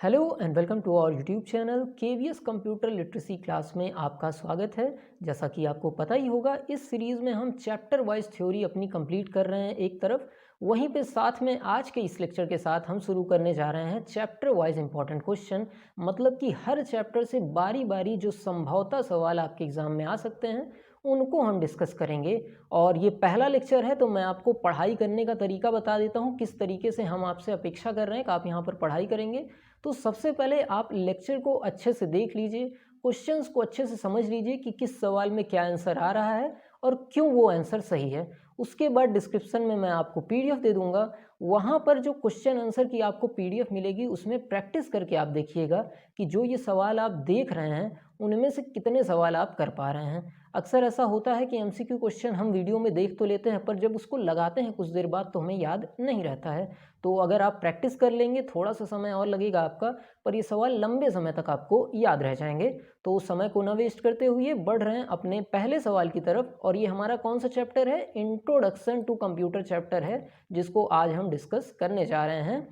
Hello and welcome to our YouTube channel KVS computer literacy class में आपका स्वागत है। जैसा कि आपको पता ही होगा, इस सीरीज़ में हम चैप्टर वाइज थ्योरी अपनी कंप्लीट कर रहे हैं एक तरफ, वहीं पे साथ में आज के इस लेक्चर के साथ हम शुरू करने जा रहे हैं चैप्टर वाइज इंपॉर्टेंट क्वेश्चन। मतलब कि हर चैप्टर से बारी बारी जो संभवतः सवाल आपके एग्जाम में आ सकते हैं उनको हम डिस्कस करेंगे। और ये पहला लेक्चर है तो मैं आपको पढ़ाई करने का तरीका बता देता हूँ, किस तरीके से हम आपसे अपेक्षा कर रहे हैं कि आप यहाँ पर पढ़ाई करेंगे। तो सबसे पहले आप लेक्चर को अच्छे से देख लीजिए, क्वेश्चंस को अच्छे से समझ लीजिए कि किस सवाल में क्या आंसर आ रहा है और क्यों वो आंसर सही है। उसके बाद डिस्क्रिप्शन में मैं आपको पीडीएफ दे दूंगा, वहाँ पर जो क्वेश्चन आंसर की आपको पीडीएफ मिलेगी उसमें प्रैक्टिस करके आप देखिएगा कि जो ये सवाल आप देख रहे हैं उनमें से कितने सवाल आप कर पा रहे हैं। अक्सर ऐसा होता है कि एमसीक्यू क्वेश्चन हम वीडियो में देख तो लेते हैं, पर जब उसको लगाते हैं कुछ देर बाद तो हमें याद नहीं रहता है। तो अगर आप प्रैक्टिस कर लेंगे, थोड़ा सा समय और लगेगा आपका, पर ये सवाल लंबे समय तक आपको याद रह जाएंगे। तो उस समय को ना वेस्ट करते हुए बढ़ रहे हैं अपने पहले सवाल की तरफ। और ये हमारा कौन सा चैप्टर है? इंट्रोडक्शन टू कंप्यूटर चैप्टर है, जिसको आज हम डिस्कस करने जा रहे हैं।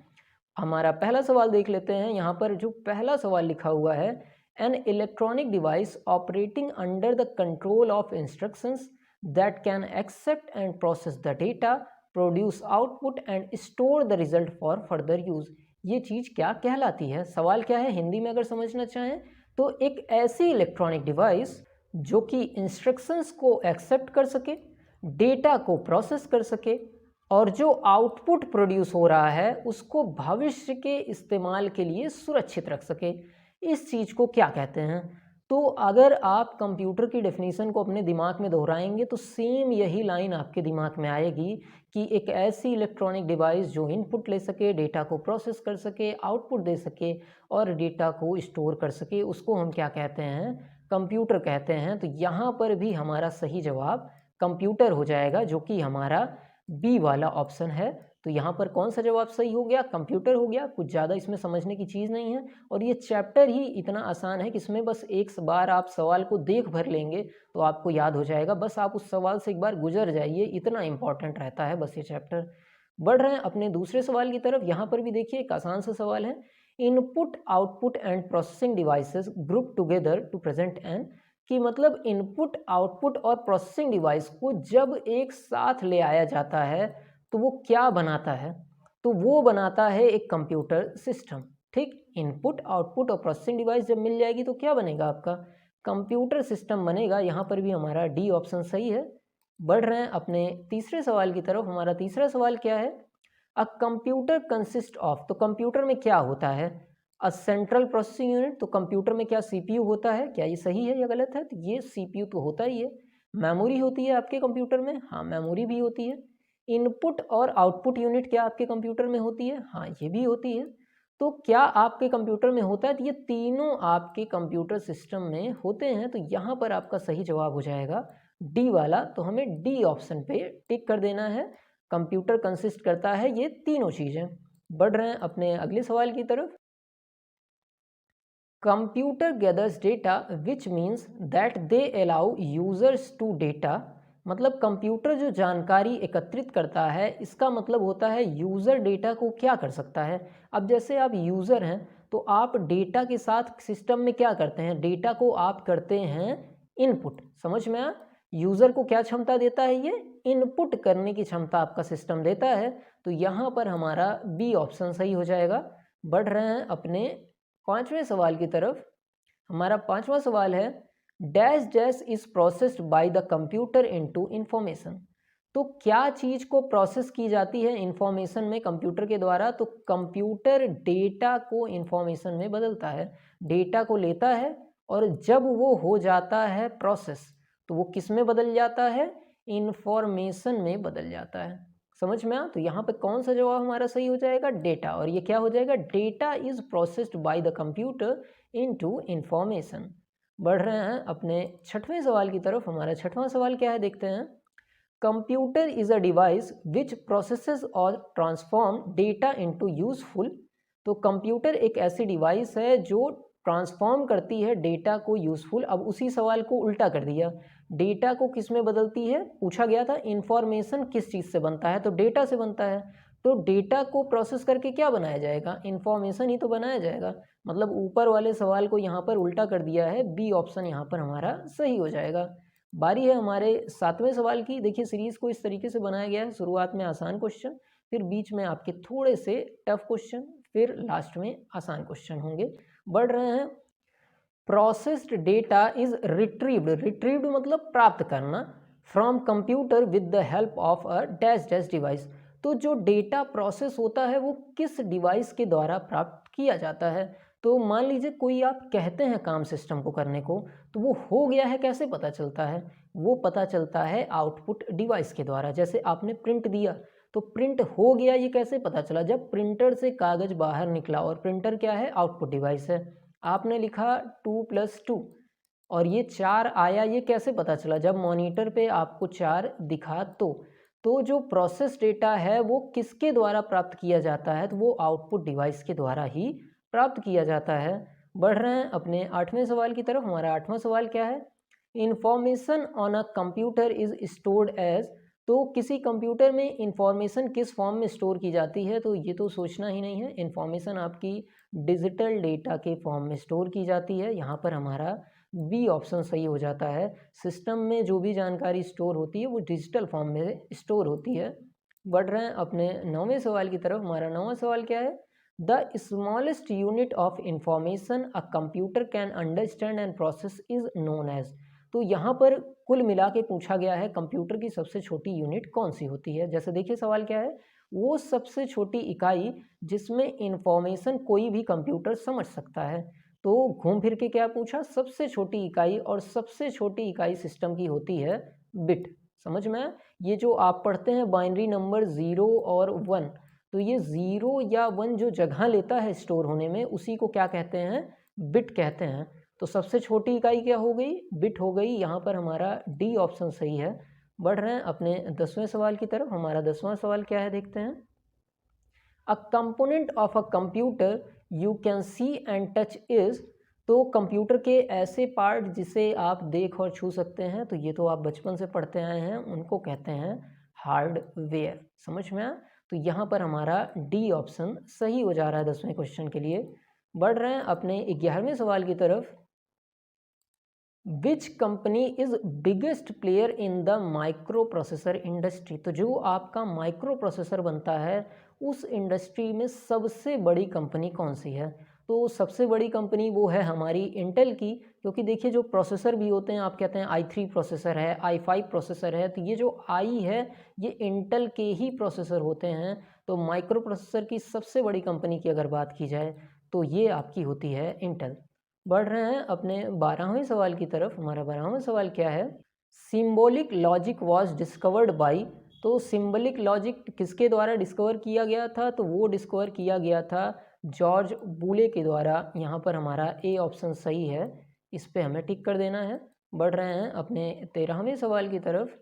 हमारा पहला सवाल देख लेते हैं। यहाँ पर जो पहला सवाल लिखा हुआ है, an electronic device operating under the control of instructions that can accept and process the data, produce output and store the result for further use. ये चीज़ क्या कहलाती है? सवाल क्या है हिंदी में अगर समझना चाहें तो एक ऐसी इलेक्ट्रॉनिक डिवाइस जो कि इंस्ट्रक्शंस को एक्सेप्ट कर सके, डेटा को प्रोसेस कर सके और जो आउटपुट प्रोड्यूस हो रहा है उसको भविष्य के इस्तेमाल के लिए सुरक्षित रख सके। इस चीज़ को क्या कहते हैं? तो अगर आप कंप्यूटर की डेफिनेशन को अपने दिमाग में दोहराएंगे तो सेम यही लाइन आपके दिमाग में आएगी कि एक ऐसी इलेक्ट्रॉनिक डिवाइस जो इनपुट ले सके, डेटा को प्रोसेस कर सके, आउटपुट दे सके और डेटा को स्टोर कर सके, उसको हम क्या कहते हैं? कंप्यूटर कहते हैं। तो यहाँ पर भी हमारा सही जवाब कंप्यूटर हो जाएगा, जो कि हमारा बी वाला ऑप्शन है। तो यहाँ पर कौन सा जवाब सही हो गया? कंप्यूटर हो गया। कुछ ज़्यादा इसमें समझने की चीज़ नहीं है और ये चैप्टर ही इतना आसान है कि इसमें बस एक बार आप सवाल को देख भर लेंगे तो आपको याद हो जाएगा। बस आप उस सवाल से एक बार गुजर जाइए, इतना इंपॉर्टेंट रहता है बस ये चैप्टर। बढ़ रहे हैं अपने दूसरे सवाल की तरफ। यहाँ पर भी देखिए एक आसान सा सवाल है। Input output and processing devices group together to present an, कि मतलब इनपुट आउटपुट और प्रोसेसिंग डिवाइस को जब एक साथ ले आया जाता है तो वो क्या बनाता है? तो वो बनाता है एक कंप्यूटर सिस्टम। ठीक, इनपुट आउटपुट और प्रोसेसिंग डिवाइस जब मिल जाएगी तो क्या बनेगा? आपका कंप्यूटर सिस्टम बनेगा। यहाँ पर भी हमारा डी ऑप्शन सही है। बढ़ रहे हैं अपने तीसरे सवाल की तरफ। हमारा तीसरा सवाल क्या है? अ कंप्यूटर कंसिस्ट ऑफ, तो कंप्यूटर में क्या होता है? A central processing unit. तो कंप्यूटर में क्या सीपीयू होता है? क्या ये सही है या गलत है? तो ये सीपीयू तो होता ही है। मेमोरी होती है आपके कंप्यूटर में? हाँ, मेमोरी भी होती है। इनपुट और आउटपुट यूनिट क्या आपके कंप्यूटर में होती है? हाँ, ये भी होती है। तो क्या आपके कंप्यूटर में होता है? तो ये तीनों आपके कंप्यूटर सिस्टम में होते हैं। तो यहाँ पर आपका सही जवाब हो जाएगा डी वाला। तो हमें डी ऑप्शन पे टिक कर देना है। कंप्यूटर कंसिस्ट करता है ये तीनों चीज़ें। बढ़ रहे हैं अपने अगले सवाल की तरफ। Computer gathers data which means that they allow users to data, मतलब कंप्यूटर जो जानकारी एकत्रित करता है इसका मतलब होता है यूज़र डेटा को क्या कर सकता है। अब जैसे आप यूज़र हैं तो आप डेटा के साथ सिस्टम में क्या करते हैं? डेटा को आप करते हैं इनपुट। समझ में आया? यूज़र को क्या क्षमता देता है? ये इनपुट करने की क्षमता आपका सिस्टम देता है। तो यहाँ पर हमारा बी ऑप्शन सही हो जाएगा। बढ़ रहे हैं अपने पांचवें सवाल की तरफ। हमारा पांचवा सवाल है, dash dash is processed by the computer into information. तो क्या चीज को प्रोसेस की जाती है इंफॉर्मेशन में कंप्यूटर के द्वारा? तो कंप्यूटर डेटा को इंफॉर्मेशन में बदलता है, डेटा को लेता है और जब वो हो जाता है प्रोसेस तो वो किस में बदल जाता है? इंफॉर्मेशन में बदल जाता है। समझ में आ? तो यहाँ पे कौन सा जवाब हमारा सही हो जाएगा? डेटा। और ये क्या हो जाएगा? Data is processed by the computer into information. बढ़ रहे हैं अपने छठवें सवाल की तरफ। हमारा छठवां सवाल क्या है देखते हैं। Computer is a device which processes और ट्रांसफॉर्म डेटा इनटू यूजफुल। तो कंप्यूटर एक ऐसी डिवाइस है जो ट्रांसफॉर्म करती है डेटा को यूजफुल। अब उसी सवाल को उल्टा कर दिया, डेटा को किस में बदलती है? पूछा गया था इंफॉर्मेशन किस चीज़ से बनता है, तो डेटा से बनता है। तो डेटा को प्रोसेस करके क्या बनाया जाएगा, इन्फॉर्मेशन ही तो बनाया जाएगा। मतलब ऊपर वाले सवाल को यहाँ पर उल्टा कर दिया है, बी ऑप्शन यहाँ पर हमारा सही हो जाएगा। बारी है हमारे 7वें सवाल की। देखिए सीरीज़ को इस तरीके से बनाया गया है, शुरुआत में आसान क्वेश्चन, फिर बीच में आपके थोड़े से टफ क्वेश्चन, फिर लास्ट में आसान क्वेश्चन होंगे। बढ़ रहे हैं। प्रोसेस्ड डेटा इज रिट्रीव्ड मतलब प्राप्त करना, from computer with the help of a dash dash device. तो जो डेटा प्रोसेस होता है वो किस डिवाइस के द्वारा प्राप्त किया जाता है। तो मान लीजिए कोई आप कहते हैं काम सिस्टम को करने को, तो वो हो गया है कैसे पता चलता है, वो पता चलता है आउटपुट डिवाइस के द्वारा। जैसे आपने प्रिंट दिया तो प्रिंट हो गया, ये कैसे पता चला, जब प्रिंटर से कागज़ बाहर निकला, और प्रिंटर क्या है, आउटपुट डिवाइस है। आपने लिखा 2+2 और ये 4 आया, ये कैसे पता चला, जब मॉनिटर पे आपको 4 दिखा। तो जो प्रोसेस डेटा है वो किसके द्वारा प्राप्त किया जाता है, तो वो आउटपुट डिवाइस के द्वारा ही प्राप्त किया जाता है। बढ़ रहे हैं अपने 8वें सवाल की तरफ। हमारा 8वां सवाल क्या है, information on a computer is stored as. तो किसी कंप्यूटर में इंफॉर्मेशन किस फॉर्म में स्टोर की जाती है, तो ये तो सोचना ही नहीं है, इंफॉर्मेशन आपकी डिजिटल डेटा के फॉर्म में स्टोर की जाती है। यहाँ पर हमारा बी ऑप्शन सही हो जाता है। सिस्टम में जो भी जानकारी स्टोर होती है वो डिजिटल फॉर्म में स्टोर होती है। बढ़ रहे हैं अपने 9वें सवाल की तरफ। हमारा 9वां सवाल क्या है, the smallest unit of information a computer can understand and process is known as. तो यहाँ पर कुल मिला के पूछा गया है कंप्यूटर की सबसे छोटी यूनिट कौन सी होती है। जैसे देखिए सवाल क्या है, वो सबसे छोटी इकाई जिसमें इंफॉर्मेशन कोई भी कंप्यूटर समझ सकता है। तो घूम फिर के क्या पूछा, सबसे छोटी इकाई, और सबसे छोटी इकाई सिस्टम की होती है बिट। समझ में आया? ये जो आप पढ़ते हैं बाइनरी नंबर 0 और 1, तो ये 0 या 1 जो जगह लेता है स्टोर होने में, उसी को क्या कहते हैं, बिट कहते हैं। तो सबसे छोटी इकाई क्या हो गई, बिट हो गई। यहाँ पर हमारा डी ऑप्शन सही है। बढ़ रहे हैं अपने 10वें सवाल की तरफ। हमारा 10वां सवाल क्या है, देखते हैं। A component of a computer you can see and touch is. तो कंप्यूटर के ऐसे पार्ट जिसे आप देख और छू सकते हैं, तो ये तो आप बचपन से पढ़ते आए हैं, उनको कहते हैं हार्डवेयर। समझ में आया? तो यहाँ पर हमारा डी ऑप्शन सही हो जा रहा है 10वें क्वेश्चन के लिए। बढ़ रहे हैं अपने 11वें सवाल की तरफ। Which company is biggest player in the micro processor industry. तो जो आपका माइक्रो प्रोसेसर बनता है उस इंडस्ट्री में सबसे बड़ी कंपनी कौन सी है। तो सबसे बड़ी कंपनी वो है हमारी इंटेल की, क्योंकि देखिए जो प्रोसेसर भी होते हैं, आप कहते हैं i3 प्रोसेसर है, i5 प्रोसेसर है, तो ये जो i है ये इंटेल के ही प्रोसेसर होते हैं। तो माइक्रो प्रोसेसर की सबसे बड़ी कंपनी की अगर बात की जाए तो ये आपकी होती है इंटेल। बढ़ रहे हैं अपने 12वें सवाल की तरफ। हमारा 12वां सवाल क्या है, symbolic logic was discovered by. तो सिंबॉलिक लॉजिक किसके द्वारा डिस्कवर किया गया था, तो वो डिस्कवर किया गया था जॉर्ज बूले के द्वारा। यहाँ पर हमारा ए ऑप्शन सही है, इस पे हमें टिक कर देना है। बढ़ रहे हैं अपने 13वें सवाल की तरफ।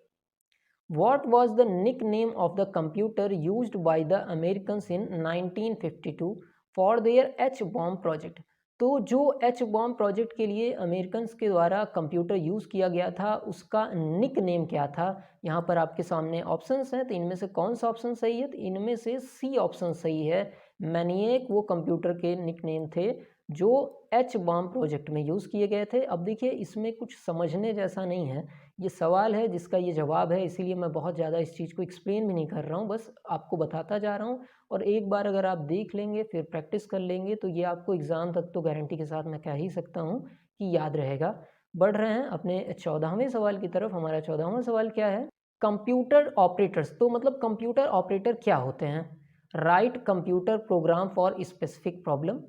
What was the nickname of the computer used by the Americans in 1952 for their H-bomb project? तो जो एच बॉम्ब प्रोजेक्ट के लिए अमेरिकन्स के द्वारा कंप्यूटर यूज़ किया गया था उसका निक नेम क्या था। यहाँ पर आपके सामने ऑप्शंस हैं, तो इनमें से कौन सा ऑप्शन सही है, तो इनमें से सी ऑप्शन सही है। मैनिएक वो कंप्यूटर के निक नेम थे जो एच बॉम्ब प्रोजेक्ट में यूज़ किए गए थे। अब देखिए इसमें कुछ समझने जैसा नहीं है, ये सवाल है जिसका ये जवाब है, इसीलिए मैं बहुत ज़्यादा इस चीज़ को एक्सप्लेन भी नहीं कर रहा हूँ, बस आपको बताता जा रहा हूँ। और एक बार अगर आप देख लेंगे फिर प्रैक्टिस कर लेंगे तो ये आपको एग्ज़ाम तक तो गारंटी के साथ मैं कह ही सकता हूँ कि याद रहेगा। बढ़ रहे हैं अपने 14वें सवाल की तरफ। हमारा 14वां सवाल क्या है, कंप्यूटर ऑपरेटर्स। तो मतलब कंप्यूटर ऑपरेटर क्या होते हैं, right computer program for specific problem,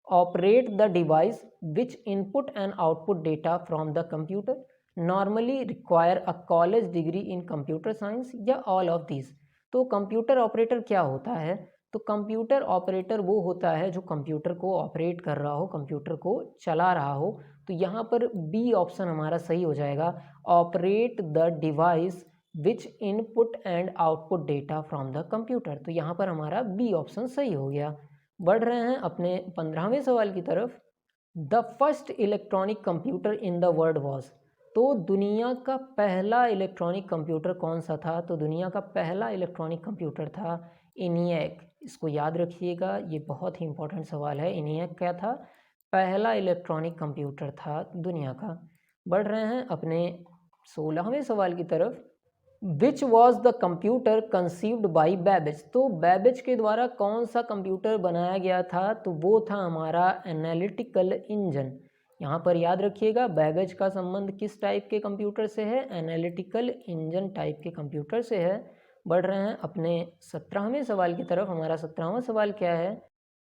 operate the device which input and output data from the computer, normally require a college degree in computer science, या ऑल ऑफ दीज। तो computer operator क्या होता है, तो computer operator वो होता है जो कंप्यूटर को ऑपरेट कर रहा हो, कंप्यूटर को चला रहा हो। तो यहाँ पर बी ऑप्शन हमारा सही हो जाएगा, operate the device which input and output data from the computer. तो यहाँ पर हमारा बी ऑप्शन सही हो गया। बढ़ रहे हैं अपने 15वें सवाल की तरफ। The first electronic computer in the world was. तो दुनिया का पहला इलेक्ट्रॉनिक कंप्यूटर कौन सा था, तो दुनिया का पहला इलेक्ट्रॉनिक कंप्यूटर था ENIAC, इसको याद रखिएगा, ये बहुत ही इंपॉर्टेंट सवाल है। ENIAC क्या था? पहला इलेक्ट्रॉनिक कंप्यूटर था दुनिया का। बढ़ रहे हैं अपने 16वें सवाल की तरफ। Which was the computer conceived by Babbage, तो बैबेज के द्वारा कौन सा कंप्यूटर बनाया गया था? तो वो था हमारा एनालिटिकल इंजन। यहाँ पर याद रखिएगा, बैबेज का संबंध किस टाइप के कंप्यूटर से है? एनालिटिकल इंजन टाइप के कंप्यूटर से है। बढ़ रहे हैं अपने 17वें सवाल की तरफ। हमारा 17वां सवाल क्या है?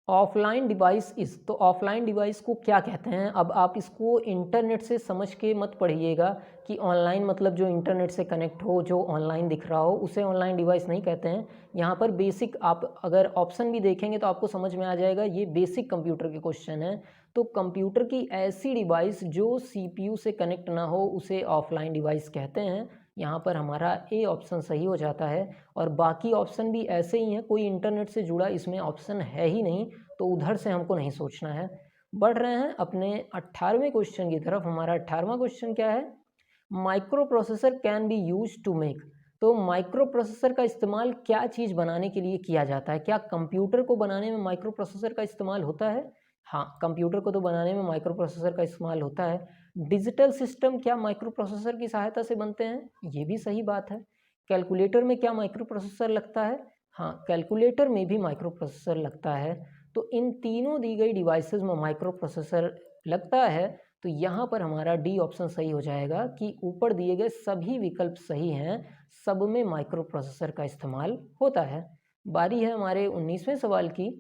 ऑफलाइन डिवाइस इस, तो ऑफलाइन डिवाइस को क्या कहते हैं? अब आप इसको इंटरनेट से समझ के मत पढ़िएगा कि ऑनलाइन मतलब जो इंटरनेट से कनेक्ट हो, जो ऑनलाइन दिख रहा हो, उसे ऑनलाइन डिवाइस नहीं कहते हैं। यहाँ पर बेसिक, आप अगर ऑप्शन भी देखेंगे तो आपको समझ में आ जाएगा, ये बेसिक कंप्यूटर के क्वेश्चन है। तो कंप्यूटर की ऐसी डिवाइस जो CPU से कनेक्ट ना हो उसे ऑफलाइन डिवाइस कहते हैं। यहाँ पर हमारा ए ऑप्शन सही हो जाता है। और बाकी ऑप्शन भी ऐसे ही हैं, कोई इंटरनेट से जुड़ा इसमें ऑप्शन है ही नहीं, तो उधर से हमको नहीं सोचना है। बढ़ रहे हैं अपने 18वें क्वेश्चन की तरफ। हमारा 18वां क्वेश्चन क्या है? Microprocessor can be use to make, तो माइक्रो प्रोसेसर का इस्तेमाल क्या चीज़ बनाने के लिए किया जाता है? क्या कंप्यूटर को बनाने में माइक्रो प्रोसेसर का इस्तेमाल होता है? हाँ, कंप्यूटर को तो बनाने में माइक्रो प्रोसेसर का इस्तेमाल होता है। डिजिटल सिस्टम क्या माइक्रो प्रोसेसर की सहायता से बनते हैं? ये भी सही बात है। कैलकुलेटर में क्या माइक्रो प्रोसेसर लगता है? हाँ, कैलकुलेटर में भी माइक्रो प्रोसेसर लगता है। तो इन तीनों दी गई डिवाइसेस में माइक्रो प्रोसेसर लगता है। तो यहाँ पर हमारा डी ऑप्शन सही हो जाएगा कि ऊपर दिए गए सभी विकल्प सही हैं, सब में माइक्रो प्रोसेसर का इस्तेमाल होता है। बारी है हमारे 19वें सवाल की।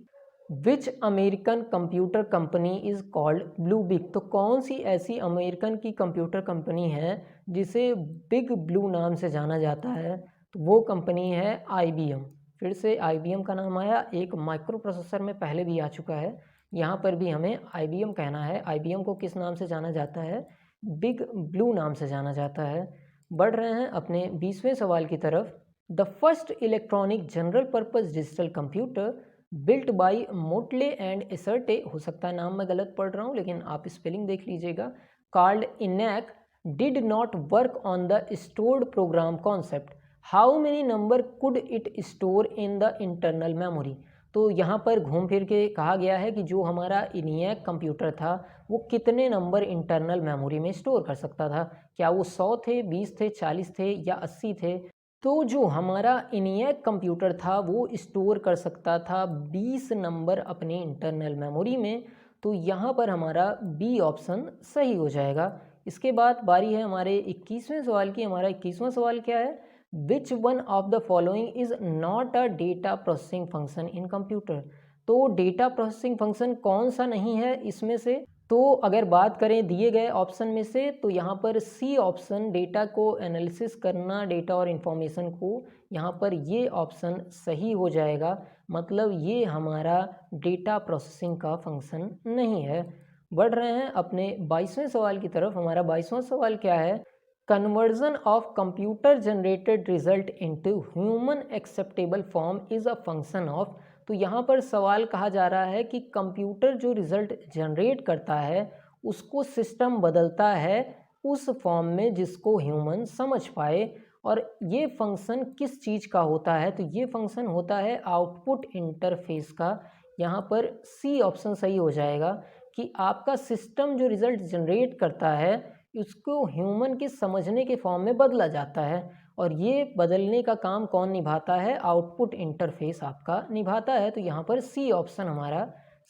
Which American computer company is called blue big, तो कौन सी ऐसी अमेरिकन की कंप्यूटर कंपनी है जिसे बिग ब्लू नाम से जाना जाता है? तो वो कंपनी है IBM। फिर से IBM का नाम आया, एक माइक्रो प्रोसेसर में पहले भी आ चुका है, यहाँ पर भी हमें IBM कहना है। IBM को किस नाम से जाना जाता है? बिग ब्लू नाम से जाना जाता है। बढ़ रहे हैं अपने 20वें सवाल की तरफ। The first electronic general purpose digital computer built by Mauchly and Eckert, हो सकता है नाम मैं गलत पढ़ रहा हूँ लेकिन आप स्पेलिंग देख लीजिएगा, called ENIAC did not work on the stored program concept, how many number could it store in the internal memory. तो यहाँ पर घूम फिर के कहा गया है कि जो हमारा ENIAC कंप्यूटर था वो कितने नंबर इंटरनल मेमोरी में स्टोर कर सकता था? क्या वो 100 थे, 20 थे, 40 थे या 80 थे? तो जो हमारा ENIAC कंप्यूटर था वो स्टोर कर सकता था 20 नंबर अपने इंटरनल मेमोरी में। तो यहाँ पर हमारा बी ऑप्शन सही हो जाएगा। इसके बाद बारी है हमारे 21वें सवाल की। हमारा 21वां सवाल क्या है? Which one of the following is not a data processing function in computer, तो डेटा प्रोसेसिंग फंक्शन कौन सा नहीं है इसमें से? तो अगर बात करें दिए गए ऑप्शन में से, तो यहाँ पर सी ऑप्शन, डेटा को एनालिसिस करना, डेटा और इन्फॉर्मेशन को, यहाँ पर ये ऑप्शन सही हो जाएगा। मतलब ये हमारा डेटा प्रोसेसिंग का फंक्शन नहीं है। बढ़ रहे हैं अपने 22वें सवाल की तरफ। हमारा 22वां सवाल क्या है? Conversion of computer generated result into human acceptable form is a function of, तो यहाँ पर सवाल कहा जा रहा है कि कंप्यूटर जो रिज़ल्ट जनरेट करता है उसको सिस्टम बदलता है उस फॉर्म में जिसको ह्यूमन समझ पाए, और ये फंक्शन किस चीज़ का होता है? तो ये फंक्शन होता है आउटपुट इंटरफेस का। यहाँ पर सी ऑप्शन सही हो जाएगा कि आपका सिस्टम जो रिज़ल्ट जनरेट करता है उसको ह्यूमन के समझने के फॉर्म में बदला जाता है, और ये बदलने का काम कौन निभाता है? आउटपुट इंटरफेस आपका निभाता है। तो यहाँ पर सी ऑप्शन हमारा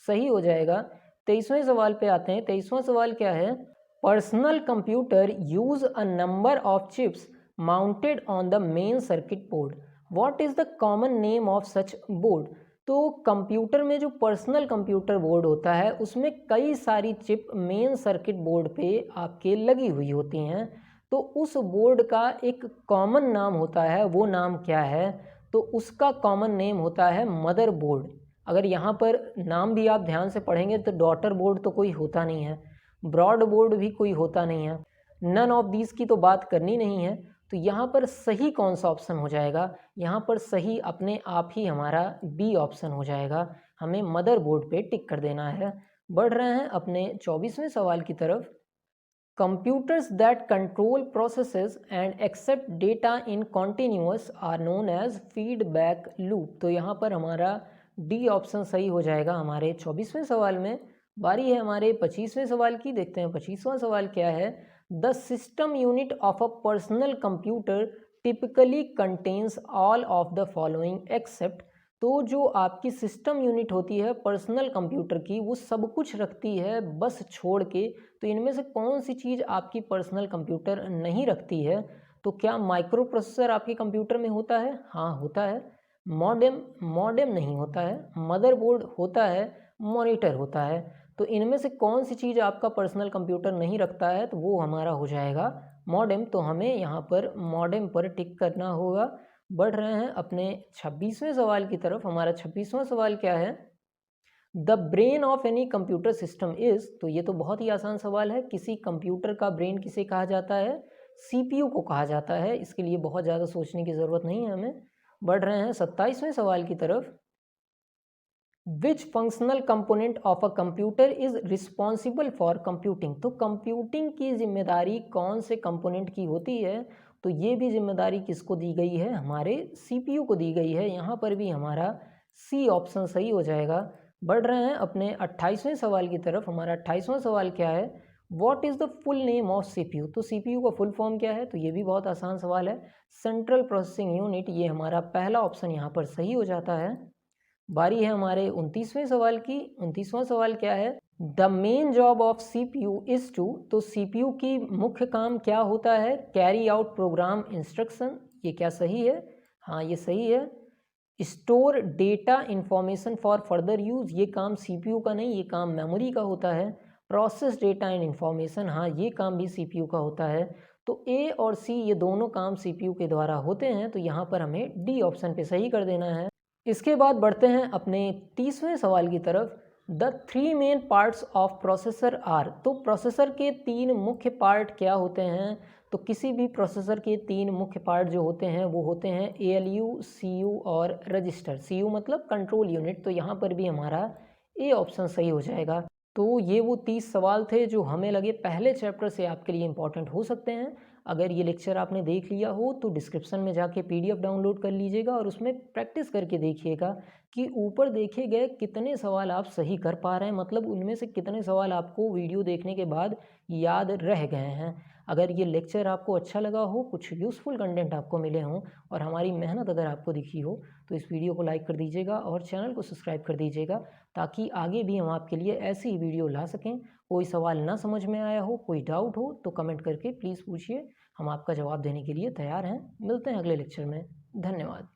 सही हो जाएगा। 23वें सवाल पे आते हैं। 23वां सवाल क्या है? Personal computer use a number of chips mounted on the main circuit board, what is the common name of such board, तो कंप्यूटर में जो पर्सनल कंप्यूटर बोर्ड होता है उसमें कई सारी चिप मेन सर्किट बोर्ड पे आपके लगी हुई होती हैं, तो उस बोर्ड का एक कॉमन नाम होता है, वो नाम क्या है? तो उसका कॉमन नेम होता है मदर बोर्ड। अगर यहाँ पर नाम भी आप ध्यान से पढ़ेंगे तो डॉटर बोर्ड तो कोई होता नहीं है, ब्रॉड बोर्ड भी कोई होता नहीं है, नन ऑफ दीज की तो बात करनी नहीं है। तो यहाँ पर सही कौन सा ऑप्शन हो जाएगा? यहाँ पर सही अपने आप ही हमारा बी ऑप्शन हो जाएगा। हमें मदर बोर्ड पे टिक कर देना है। बढ़ रहे हैं अपने 24वें सवाल की तरफ। Computers that control processes and accept data in continuous are known as feedback loop। तो यहाँ पर हमारा डी ऑप्शन सही हो जाएगा हमारे 24वें सवाल में। बारी है हमारे 25वें सवाल की। देखते हैं 25वां सवाल क्या है। The system unit of a personal computer typically contains all of the following except. तो जो आपकी सिस्टम यूनिट होती है पर्सनल कंप्यूटर की, वो सब कुछ रखती है बस छोड़ के। तो इनमें से कौन सी चीज़ आपकी पर्सनल कंप्यूटर नहीं रखती है? तो क्या माइक्रो प्रोसेसर आपके कंप्यूटर में होता है? हाँ होता है। मॉडेम मॉडेम नहीं होता है। मदरबोर्ड होता है। मॉनिटर होता है। तो इनमें से कौन सी चीज़ आपका पर्सनल कंप्यूटर नहीं रखता है? तो वो हमारा हो जाएगा मॉडेम। तो हमें यहाँ पर मॉडेम पर टिक करना होगा। बढ़ रहे हैं अपने 26वें सवाल की तरफ। हमारा 26वां सवाल क्या है। The brain of any computer system is. तो ये तो बहुत ही आसान सवाल है। किसी कंप्यूटर का ब्रेन किसे कहा जाता है? सीपीयू को कहा जाता है। इसके लिए बहुत ज़्यादा सोचने की ज़रूरत नहीं है हमें। बढ़ रहे हैं 27वें सवाल की तरफ। विच functional component of a computer is responsible for computing. तो कंप्यूटिंग की जिम्मेदारी कौन से कंपोनेंट की होती है? तो ये भी जिम्मेदारी किसको दी गई है? हमारे सीपीयू को दी गई है। यहाँ पर भी हमारा सी ऑप्शन सही हो जाएगा। बढ़ रहे हैं अपने 28वें सवाल की तरफ। हमारा 28वां सवाल क्या है। What is the full name of CPU. तो सीपीयू का फुल फॉर्म क्या है? तो ये भी बहुत आसान सवाल है। Central processing unit. ये हमारा पहला ऑप्शन यहाँ पर सही हो जाता है। बारी है हमारे 29वें सवाल की। 29वां सवाल क्या है। The main job of CPU is to. तो सीपीयू की मुख्य काम क्या होता है? Carry out program instruction. ये क्या सही है? हाँ ये सही है। Store data information for further use. ये काम सीपीयू का नहीं, ये काम मेमोरी का होता है। Process data and information. हाँ ये काम भी सीपीयू का होता है। तो ए और सी ये दोनों काम सीपीयू के द्वारा होते हैं। तो यहाँ पर हमें डी ऑप्शन पे सही कर देना है। इसके बाद बढ़ते हैं अपने 30वें सवाल की तरफ। The three main parts of processor are. तो प्रोसेसर के तीन मुख्य पार्ट क्या होते हैं? तो किसी भी प्रोसेसर के तीन मुख्य पार्ट जो होते हैं वो होते हैं एएलयू, सीयू और रजिस्टर। सीयू मतलब कंट्रोल यूनिट। तो यहाँ पर भी हमारा ए ऑप्शन सही हो जाएगा। तो ये वो 30 सवाल थे जो हमें लगे पहले चैप्टर से आपके लिए इंपॉर्टेंट हो सकते हैं। अगर ये लेक्चर आपने देख लिया हो तो डिस्क्रिप्शन में जाके पीडीएफ डाउनलोड कर लीजिएगा और उसमें प्रैक्टिस करके देखिएगा कि ऊपर देखे गए कितने सवाल आप सही कर पा रहे हैं, मतलब उनमें से कितने सवाल आपको वीडियो देखने के बाद याद रह गए हैं। अगर ये लेक्चर आपको अच्छा लगा हो, कुछ यूज़फुल कंटेंट आपको मिले हों और हमारी मेहनत अगर आपको दिखी हो, तो इस वीडियो को लाइक कर दीजिएगा और चैनल को सब्सक्राइब कर दीजिएगा, ताकि आगे भी हम आपके लिए ऐसी ही वीडियो ला सकें। कोई सवाल ना समझ में आया हो, कोई डाउट हो तो कमेंट करके प्लीज़ पूछिए। हम आपका जवाब देने के लिए तैयार हैं। मिलते हैं अगले लेक्चर में। धन्यवाद।